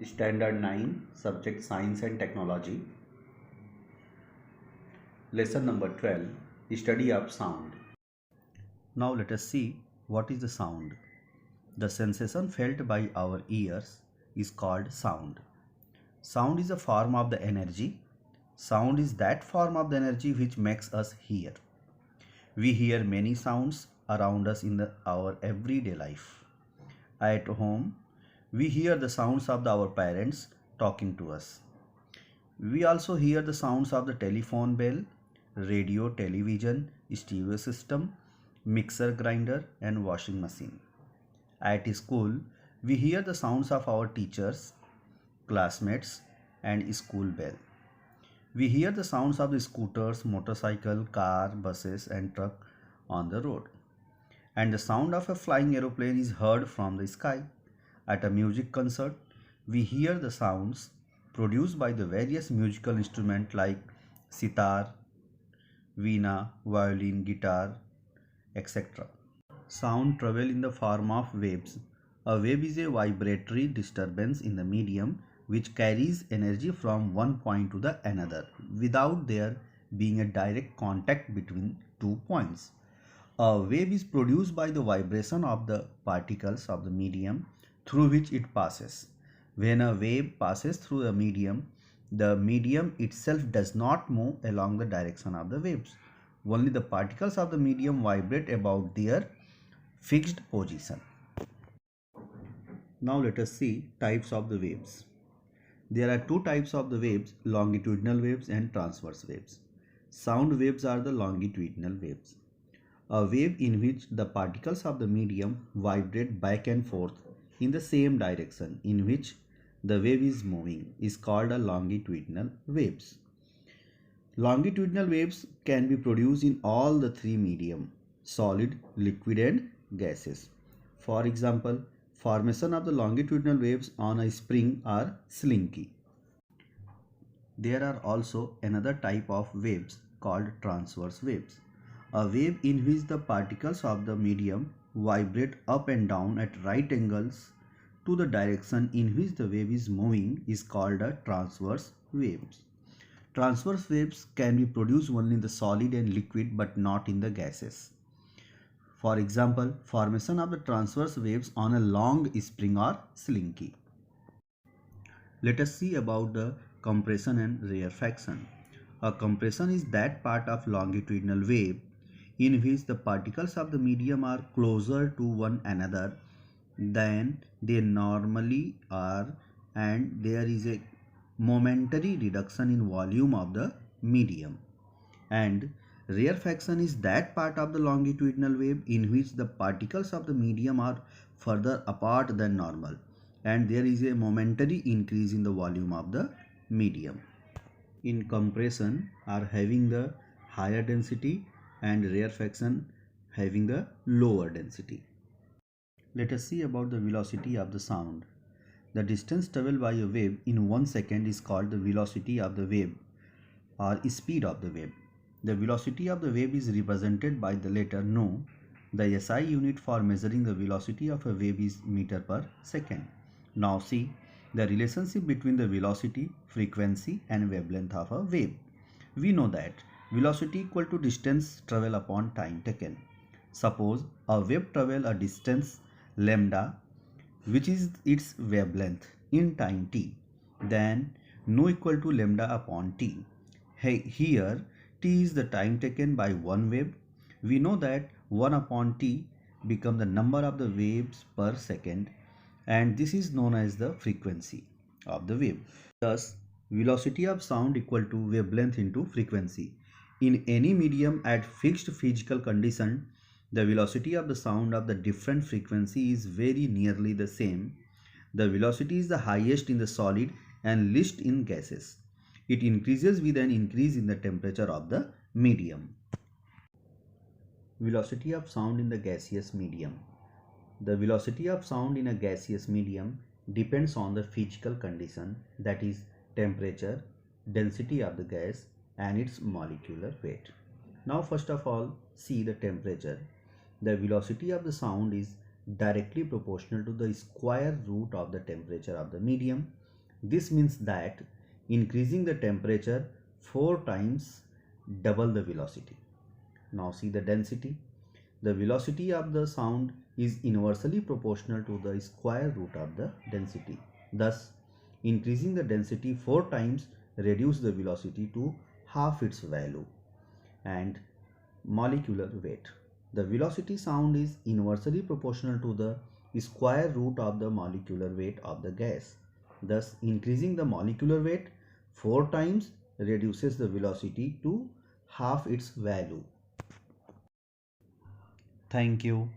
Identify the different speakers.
Speaker 1: Standard 9, Subject Science and Technology. Lesson number 12, Study of Sound. Now let us see what is the sound. The sensation felt by our ears is called sound. Sound is a form of the energy. Sound is that form of the energy which makes us hear. We hear many sounds around us in our everyday life. At home, we hear the sounds of our parents talking to us. We also hear the sounds of the telephone bell, radio, television, stereo system, mixer grinder and washing machine. At school, we hear the sounds of our teachers, classmates and school bell. We hear the sounds of the scooters, motorcycle, car, buses and truck on the road. And the sound of a flying aeroplane is heard from the sky. At a music concert, we hear the sounds produced by the various musical instruments like sitar, veena, violin, guitar, etc. Sound travel in the form of waves. A wave is a vibratory disturbance in the medium which carries energy from one point to the another without there being a direct contact between 2 points. A wave is produced by the vibration of the particles of the medium through which it passes. When a wave passes through the medium itself does not move along the direction of the waves. Only the particles of the medium vibrate about their fixed position. Now let us see types of the waves. There are two types of the waves, longitudinal waves and transverse waves. Sound waves are the longitudinal waves. A wave in which the particles of the medium vibrate back and forth in the same direction in which the wave is moving is called a longitudinal waves. Longitudinal waves can be produced in all the three medium, solid, liquid and gases. For example, formation of the longitudinal waves on a spring are slinky. There are also another type of waves called transverse waves. A wave in which the particles of the medium vibrate up and down at right angles to the direction in which the wave is moving is called a transverse waves. Transverse waves can be produced only in the solid and liquid but not in the gases. For example, formation of the transverse waves on a long spring or slinky. Let us see about the compression and rarefaction. A compression is that part of longitudinal wave in which the particles of the medium are closer to one another than they normally are and there is a momentary reduction in volume of the medium. And rarefaction is that part of the longitudinal wave in which the particles of the medium are further apart than normal and there is a momentary increase in the volume of the medium. In compression are having the higher density and rarefaction having the lower density. Let us see about the velocity of the sound. The distance traveled by a wave in 1 second is called the velocity of the wave or speed of the wave. The velocity of the wave is represented by the letter nu. The SI unit for measuring the velocity of a wave is meter per second. Now see the relationship between the velocity, frequency and wavelength of a wave. We know that velocity equal to distance travel upon time taken. Suppose a wave travel a distance lambda which is its wavelength in time t, then nu equal to lambda upon t. Here t is the time taken by one wave. We know that 1 upon t become the number of the waves per second and this is known as the frequency of the wave. Thus, velocity of sound equal to wavelength into frequency. In any medium at fixed physical condition, the velocity of the sound of the different frequency is very nearly the same. The velocity is the highest in the solid and least in gases. It increases with an increase in the temperature of the medium. Velocity of sound in the gaseous medium. The velocity of sound in a gaseous medium depends on the physical condition, that is temperature, density of the gas and its molecular weight. Now first of all see the temperature. The velocity of the sound is directly proportional to the square root of the temperature of the medium. This means that increasing the temperature 4 times double the velocity. Now see the density. The velocity of the sound is inversely proportional to the square root of the density. Thus, increasing the density 4 times reduce the velocity to half its value. And molecular weight. The velocity sound is inversely proportional to the square root of the molecular weight of the gas. Thus, increasing the molecular weight 4 times reduces the velocity to half its value. Thank you.